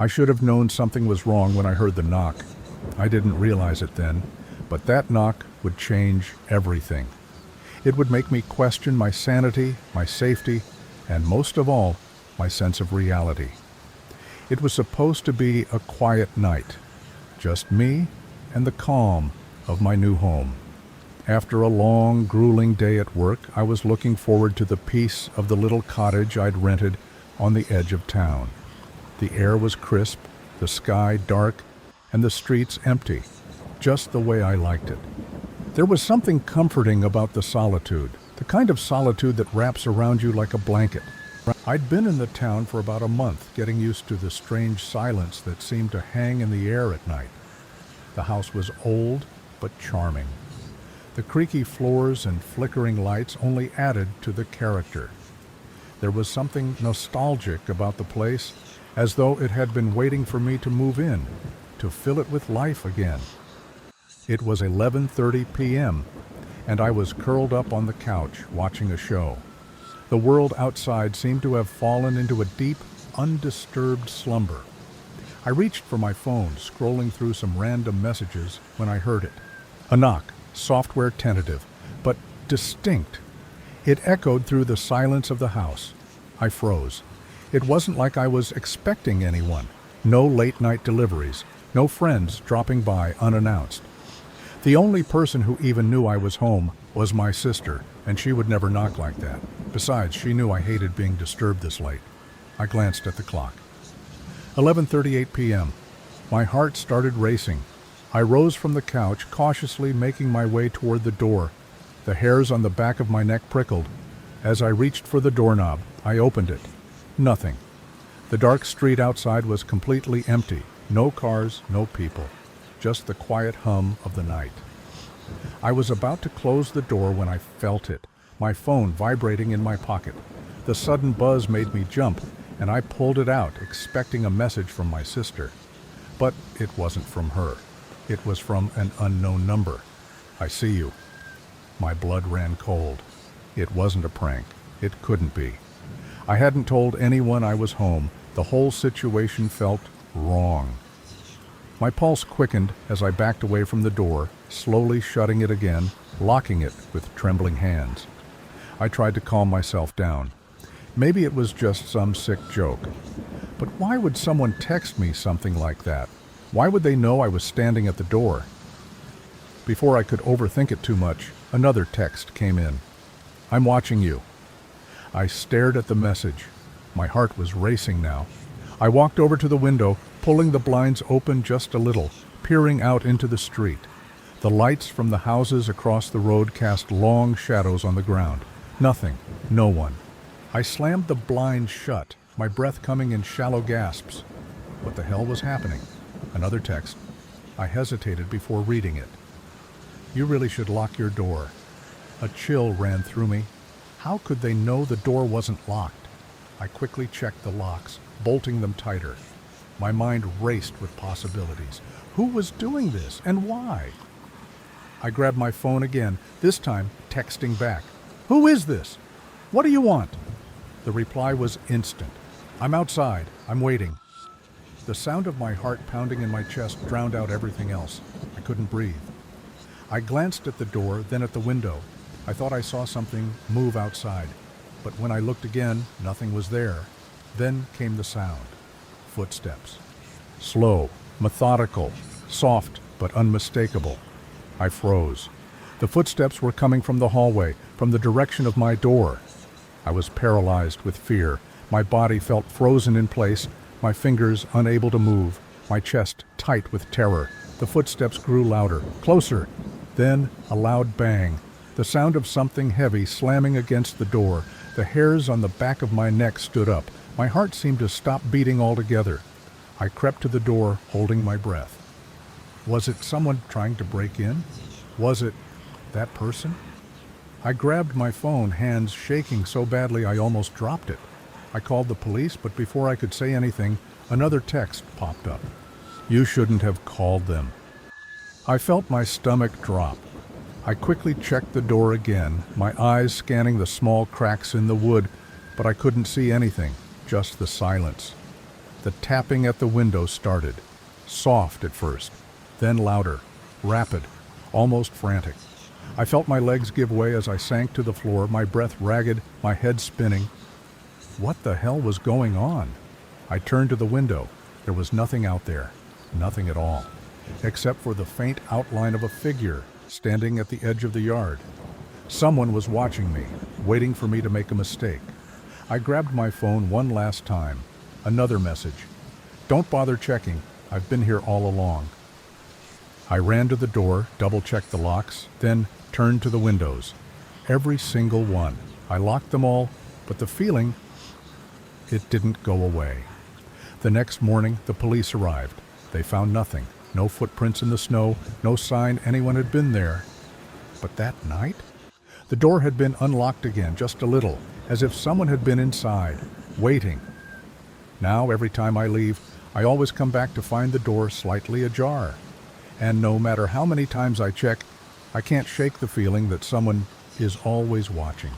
I should have known something was wrong when I heard the knock. I didn't realize it then, but that knock would change everything. It would make me question my sanity, my safety, and most of all, my sense of reality. It was supposed to be a quiet night, just me and the calm of my new home. After a long, grueling day at work, I was looking forward to the peace of the little cottage I'd rented on the edge of town. The air was crisp, the sky dark, and the streets empty, just the way I liked it. There was something comforting about the solitude, the kind of solitude that wraps around you like a blanket. I'd been in the town for about a month, getting used to the strange silence that seemed to hang in the air at night. The house was old, but charming. The creaky floors and flickering lights only added to the character. There was something nostalgic about the place, as though it had been waiting for me to move in, to fill it with life again. It was 11:30 p.m., and I was curled up on the couch watching a show. The world outside seemed to have fallen into a deep, undisturbed slumber. I reached for my phone, scrolling through some random messages when I heard it. A knock, software tentative, but distinct. It echoed through the silence of the house. I froze. It wasn't like I was expecting anyone. No late-night deliveries, no friends dropping by unannounced. The only person who even knew I was home was my sister, and she would never knock like that. Besides, she knew I hated being disturbed this late. I glanced at the clock. 11:38 p.m. My heart started racing. I rose from the couch, cautiously making my way toward the door. The hairs on the back of my neck prickled. As I reached for the doorknob, I opened it. Nothing. The dark street outside was completely empty. No cars, no people. Just the quiet hum of the night. I was about to close the door when I felt it, my phone vibrating in my pocket. The sudden buzz made me jump, and I pulled it out, expecting a message from my sister. But it wasn't from her. It was from an unknown number. "I see you." My blood ran cold. It wasn't a prank. It couldn't be. I hadn't told anyone I was home. The whole situation felt wrong. My pulse quickened as I backed away from the door, slowly shutting it again, locking it with trembling hands. I tried to calm myself down. Maybe it was just some sick joke. But why would someone text me something like that? Why would they know I was standing at the door? Before I could overthink it too much, another text came in. "I'm watching you." I stared at the message. My heart was racing now. I walked over to the window, pulling the blinds open just a little, peering out into the street. The lights from the houses across the road cast long shadows on the ground. Nothing, no one. I slammed the blinds shut, my breath coming in shallow gasps. What the hell was happening? Another text. I hesitated before reading it. "You really should lock your door." A chill ran through me. How could they know the door wasn't locked? I quickly checked the locks, bolting them tighter. My mind raced with possibilities. Who was doing this, and why? I grabbed my phone again, this time texting back. "Who is this? What do you want?" The reply was instant. "I'm outside. I'm waiting." The sound of my heart pounding in my chest drowned out everything else. I couldn't breathe. I glanced at the door, then at the window. I thought I saw something move outside, but when I looked again, nothing was there. Then came the sound. Footsteps. Slow, methodical, soft but unmistakable. I froze. The footsteps were coming from the hallway, from the direction of my door. I was paralyzed with fear. My body felt frozen in place, my fingers unable to move, my chest tight with terror. The footsteps grew louder, closer. Then a loud bang. The sound of something heavy slamming against the door. The hairs on the back of my neck stood up. My heart seemed to stop beating altogether. I crept to the door, holding my breath. Was it someone trying to break in? Was it that person? I grabbed my phone, hands shaking so badly I almost dropped it. I called the police, but before I could say anything, another text popped up. "You shouldn't have called them." I felt my stomach drop. I quickly checked the door again, my eyes scanning the small cracks in the wood, but I couldn't see anything, just the silence. The tapping at the window started, soft at first, then louder, rapid, almost frantic. I felt my legs give way as I sank to the floor, my breath ragged, my head spinning. What the hell was going on? I turned to the window. There was nothing out there, nothing at all, except for the faint outline of a figure standing at the edge of the yard. Someone was watching me, waiting for me to make a mistake. I grabbed my phone one last time. Another message. Don't bother checking. I've been here all along. I ran to the door, double-checked the locks, then turned to the windows. Every single one. I locked them all, but the feeling, it didn't go away. The next morning, the police arrived. They found nothing. No footprints in the snow, no sign anyone had been there. But that night, the door had been unlocked again, just a little, as if someone had been inside, waiting. Now, every time I leave, I always come back to find the door slightly ajar. And no matter how many times I check, I can't shake the feeling that someone is always watching.